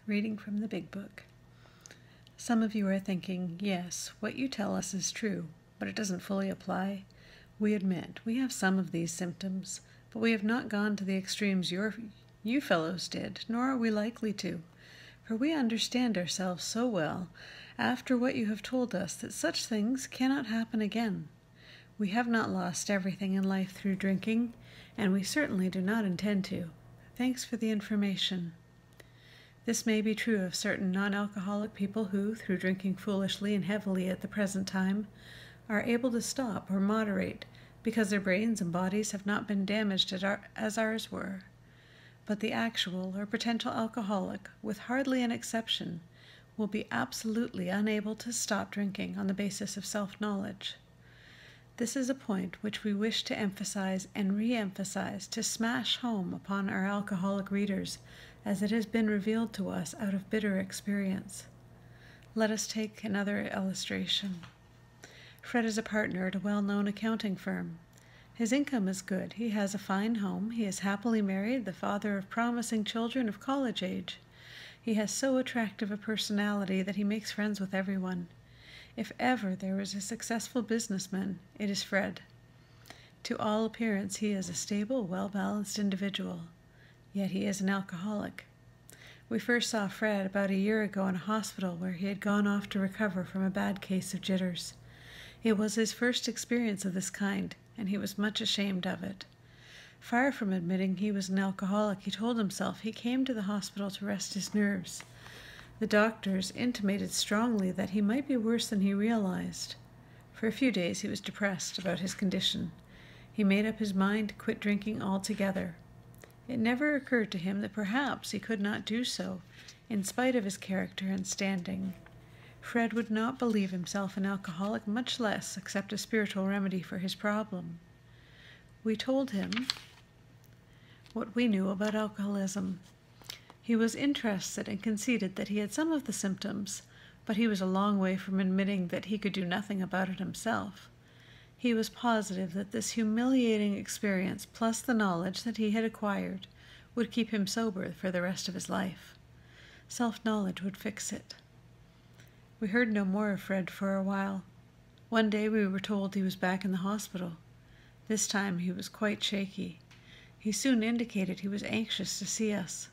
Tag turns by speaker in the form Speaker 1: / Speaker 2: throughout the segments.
Speaker 1: Reading from the Big Book. Some of you are thinking, yes, what you tell us is true, but it doesn't fully apply. We admit we have some of these symptoms, but we have not gone to the extremes you fellows did, nor are we likely to, for we understand ourselves so well after what you have told us that such things cannot happen again. We have not lost everything in life through drinking, and we certainly do not intend to. Thanks for the information. This may be true of certain non-alcoholic people who, through drinking foolishly and heavily at the present time, are able to stop or moderate because their brains and bodies have not been damaged as ours were. But the actual or potential alcoholic, with hardly an exception, will be absolutely unable to stop drinking on the basis of self-knowledge. This is a point which we wish to emphasize and re-emphasize to smash home upon our alcoholic readers, as it has been revealed to us out of bitter experience. Let us take another illustration. Fred is a partner at a well-known accounting firm. His income is good. He has a fine home. He is happily married, the father of promising children of college age. He has so attractive a personality that he makes friends with everyone. If ever there was a successful businessman, it is Fred. To all appearance, he is a stable, well-balanced individual. Yet he is an alcoholic. We first saw Fred about a year ago in a hospital where he had gone off to recover from a bad case of jitters. It was his first experience of this kind, and he was much ashamed of it. Far from admitting he was an alcoholic, he told himself he came to the hospital to rest his nerves. The doctors intimated strongly that he might be worse than he realized. For a few days he was depressed about his condition. He made up his mind to quit drinking altogether. It never occurred to him that perhaps he could not do so, in spite of his character and standing. Fred would not believe himself an alcoholic, much less accept a spiritual remedy for his problem. We told him what we knew about alcoholism. He was interested and conceded that he had some of the symptoms, but he was a long way from admitting that he could do nothing about it himself. He was positive that this humiliating experience, plus the knowledge that he had acquired, would keep him sober for the rest of his life. Self-knowledge would fix it. We heard no more of Fred for a while. One day we were told he was back in the hospital. This time he was quite shaky. He soon indicated he was anxious to see us.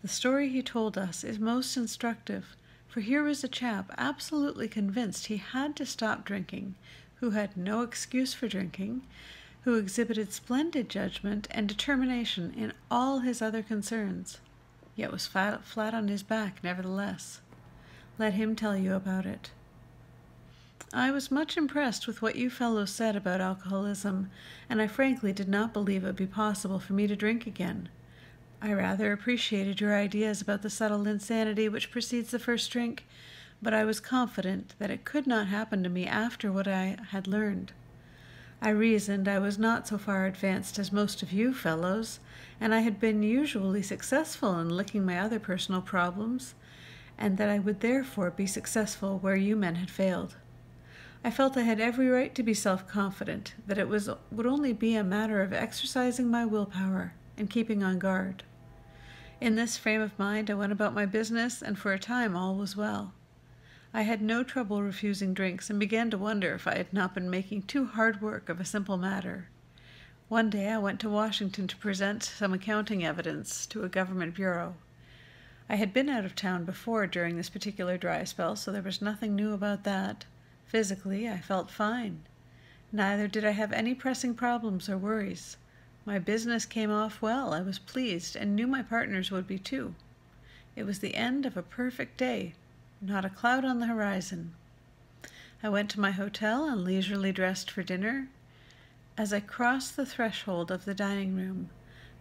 Speaker 1: The story he told us is most instructive, for here was a chap absolutely convinced he had to stop drinking, who had no excuse for drinking, who exhibited splendid judgment and determination in all his other concerns, yet was flat on his back nevertheless. Let him tell you about it. I was much impressed with what you fellows said about alcoholism, and I frankly did not believe it would be possible for me to drink again. I rather appreciated your ideas about the subtle insanity which precedes the first drink, but I was confident that it could not happen to me after what I had learned. I reasoned I was not so far advanced as most of you fellows, and I had been usually successful in licking my other personal problems, and that I would therefore be successful where you men had failed. I felt I had every right to be self-confident, that it would only be a matter of exercising my willpower and keeping on guard. In this frame of mind I went about my business, and for a time all was well. I had no trouble refusing drinks, and began to wonder if I had not been making too hard work of a simple matter. One day I went to Washington to present some accounting evidence to a government bureau. I had been out of town before during this particular dry spell, so there was nothing new about that. Physically, I felt fine. Neither did I have any pressing problems or worries. My business came off well. I was pleased, and knew my partners would be too. It was the end of a perfect day. Not a cloud on the horizon. I went to my hotel and leisurely dressed for dinner. As I crossed the threshold of the dining room,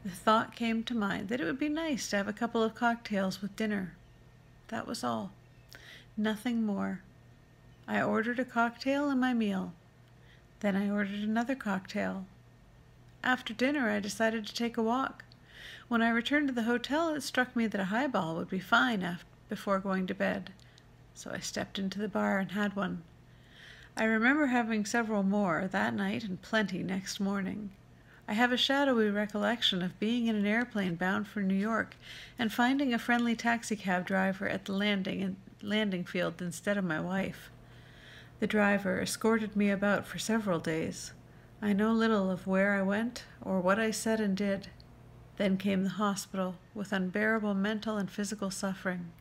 Speaker 1: the thought came to mind that it would be nice to have a couple of cocktails with dinner. That was all. Nothing more. I ordered a cocktail and my meal. Then I ordered another cocktail. After dinner, I decided to take a walk. When I returned to the hotel, it struck me that a highball would be fine before going to bed. So I stepped into the bar and had one. I remember having several more that night and plenty next morning. I have a shadowy recollection of being in an airplane bound for New York and finding a friendly taxicab driver at the landing field instead of my wife. The driver escorted me about for several days. I know little of where I went or what I said and did. Then came the hospital, with unbearable mental and physical suffering.